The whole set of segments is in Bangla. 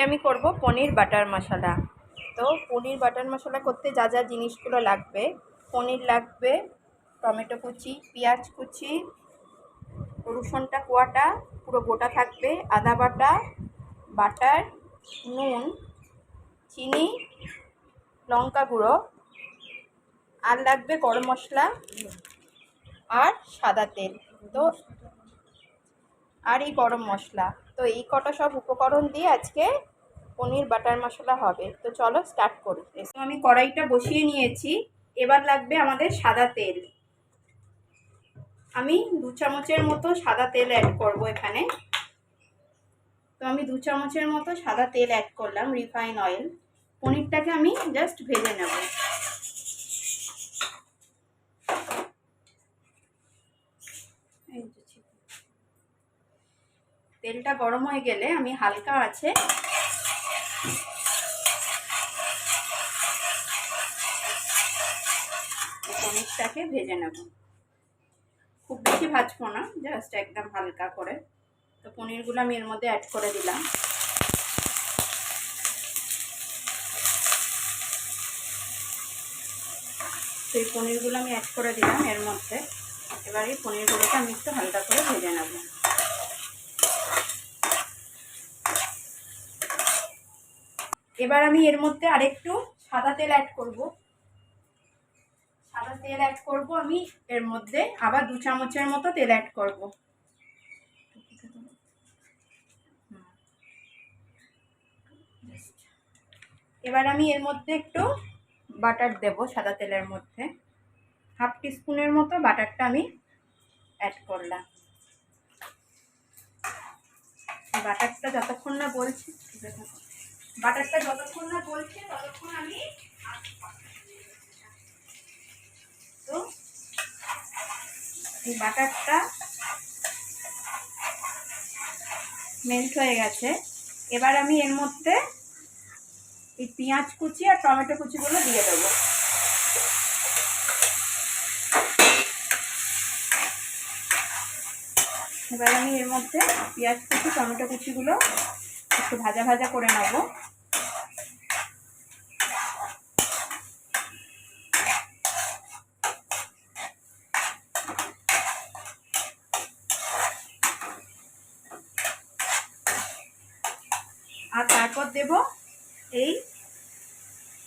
আমি করব পনির বাটার মশলা। তো পনির বাটার মশলা করতে যা যা জিনিসগুলো লাগবে, পনির লাগবে, টমেটো কুচি, পেঁয়াজ কুচি, রসুনটা কোয়াটা পুরো গোটা থাকবে, আদা বাটা, বাটার, নুন, চিনি, লঙ্কা গুঁড়ো, আর লাগবে গরম মশলা আর সাদা তেল, তো আর এই গরম মশলা। তো এই কটা সব উপকরণ দিয়ে আজকে পনির বাটার মশলা হবে। তো চলো স্টার্ট করি। তো আমি কড়াইটা বসিয়ে নিয়েছি। এবার লাগবে আমাদের সাদা তেল। আমি 2 চামচের মতো সাদা তেল অ্যাড করব এখানে। তো আমি 2 চামচের মতো সাদা তেল অ্যাড করলাম, রিফাইন অয়েল। পনিরটাকে আমি জাস্ট ভেজে নেব। তেলটা গরম হয়ে গেলে আমি হালকা আছে পনিরটাকে ভেজে নেব। খুব বেশি ভাজবো না, জাস্ট একদম হালকা করে। তো পনিরগুলো আমি এর মধ্যে অ্যাড করে দিলাম। তো এই পনিরগুলো আমি অ্যাড করে দিলাম এর মধ্যে। এবার এই পনিরগুলোকে আমি একটু হালকা করে ভেজে নেব। এবার আমি এর মধ্যে আরেকটু সাদা তেল অ্যাড করব। সাদা তেল অ্যাড করব আমি এর মধ্যে, আবার 2 চামচের মতো তেল অ্যাড করব। এবার আমি এর মধ্যে একটু বাটার দেব সাদা তেলের মধ্যে। 1/2 টিস্পুনের মতো বাটারটা আমি অ্যাড করলাম। বাটারটা যতক্ষণ না বলছে ততক্ষণ আমি তো এই বাটারটা মেল্ট হয়ে গেছে। এবার আমি এর মধ্যে এই পেঁয়াজ কুচি আর টমেটো কুচিগুলো দিয়ে দেবো। এবার আমি এর মধ্যে পেঁয়াজ কুচি, টমেটো কুচিগুলো একটু ভাজা ভাজা করে নেব। আর তারপর দেব এই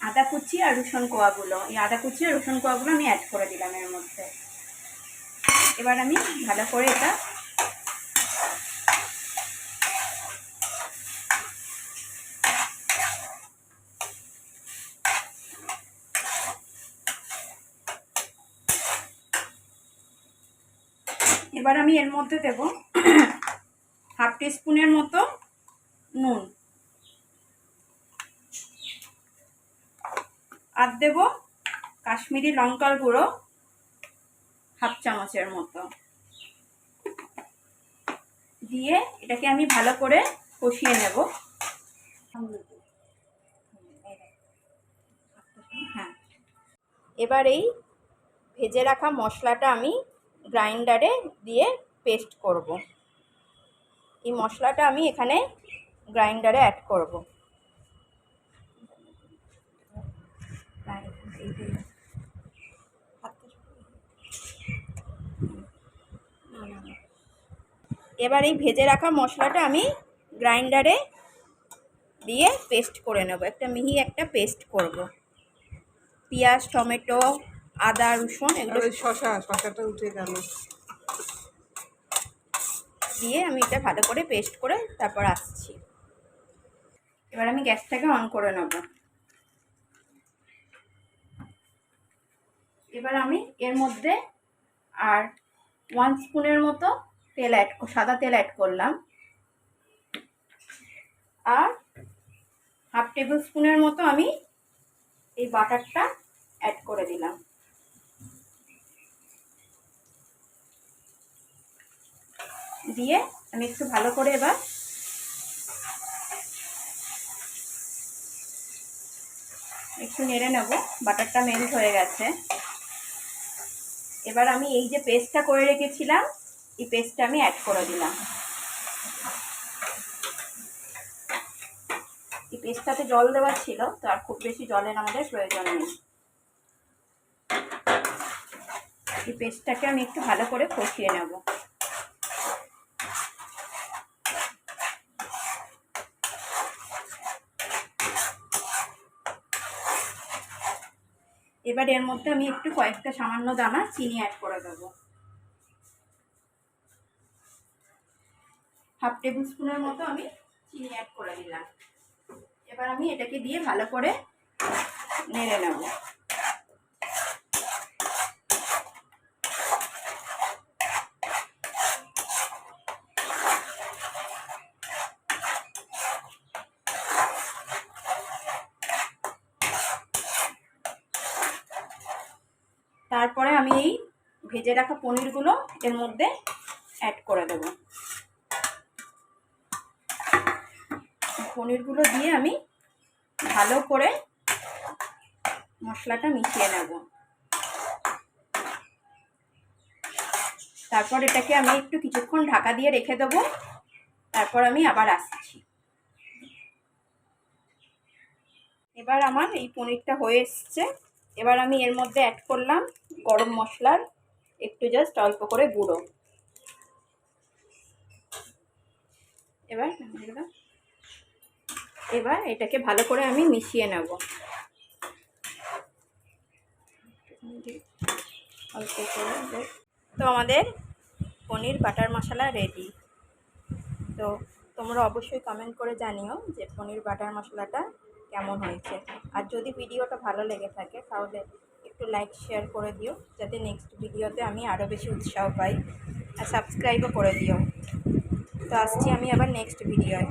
আদা কুচি আর রসুন কোয়াগুলো। এই আদা কুচি আর রসুন কোয়াগুলো আমি অ্যাড করে দিলাম এর মধ্যে। এবার আমি ভালো করে এটা এবার আমি এর মধ্যে দেব 1/2 টিস্পুনের মতো নুন, আর দেব কাশ্মীরি লঙ্কার গুঁড়ো 1/2 চামচের মতো দিয়ে এটাকে আমি ভালো করে কষিয়ে নেব। হ্যাঁ, এবার এই ভেজে রাখা মশলাটা আমি গ্রাইন্ডারে দিয়ে পেস্ট করব। এই মশলাটা আমি এখানে গ্রাইন্ডারে অ্যাড করব। এবার এই ভেজে রাখা মশলাটা আমি গ্রাইন্ডারে দিয়ে পেস্ট করে নেব। একটা মিহি একটা পেস্ট করব। পেঁয়াজ, টমেটো, আদা, রসুন এগুলো শসাটা উঠে গেল দিয়ে আমি এটা ভালো করে পেস্ট করে তারপর আসছি। এবার আমি গ্যাসটাকে অন করে নেব। এবার আমি এর মধ্যে আর 1 স্পুনের মতো সাদা তেল অ্যাড করলাম, আর 1/2 টেবিল স্পুনের মতো আমি এই বাটারটা অ্যাড করে দিলাম। দিয়ে আমি একটু ভালো করে এবার একটু নেড়ে নেব। বাটারটা মেল্ট হয়ে গেছে। এবার আমি এই যে পেস্টটা করে রেখেছিলাম, এই পেস্টটা আমি অ্যাড করে দিলাম। পেস্টটাতে জল দেওয়া ছিল, তো আর খুব বেশি জলের আমাদের প্রয়োজন নেই। এই পেস্টটাকে আমি একটু ভালো করে কষিয়ে নেব। এবার এর মধ্যে আমি একটু কয়েকটা সামান্য দানা চিনি অ্যাড করে দেবো। 1/2 টেবিল স্পুনের মতো আমি চিনি অ্যাড করে দিলাম। এবার আমি এটাকে দিয়ে ভালো করে নেড়ে নেব। তারপরে আমি এই ভেজে রাখা পনিরগুলো এর মধ্যে অ্যাড করে দেব। পনিরগুলো দিয়ে আমি ভালো করে মশলাটা মিশিয়ে নেব। তারপর এটাকে আমি একটু কিছুক্ষণ ঢাকা দিয়ে রেখে দেবো। তারপর আমি আবার আসছি। এবার আমার এই পনিরটা হয়ে এসছে। এবার আমি এর মধ্যে অ্যাড করলাম গরম মশলার একটু জাস্ট অল্প করে গুঁড়ো। এবার এটাকে ভালো করে আমি মিশিয়ে নেব। অল্প করে। তো আমাদের পনির বাটার মশলা রেডি। তো তোমরা অবশ্যই কমেন্ট করে জানিও যে পনির বাটার মশলাটা কেমন হয়েছে। আর যদি ভিডিওটা ভালো লেগে থাকে তাহলে একটু লাইক শেয়ার করে দিও, যাতে নেক্সট ভিডিওতে আমি আরও বেশি উৎসাহ পাই। আর সাবস্ক্রাইবও করে দিও। তো আসছি আমি আবার নেক্সট ভিডিওয়।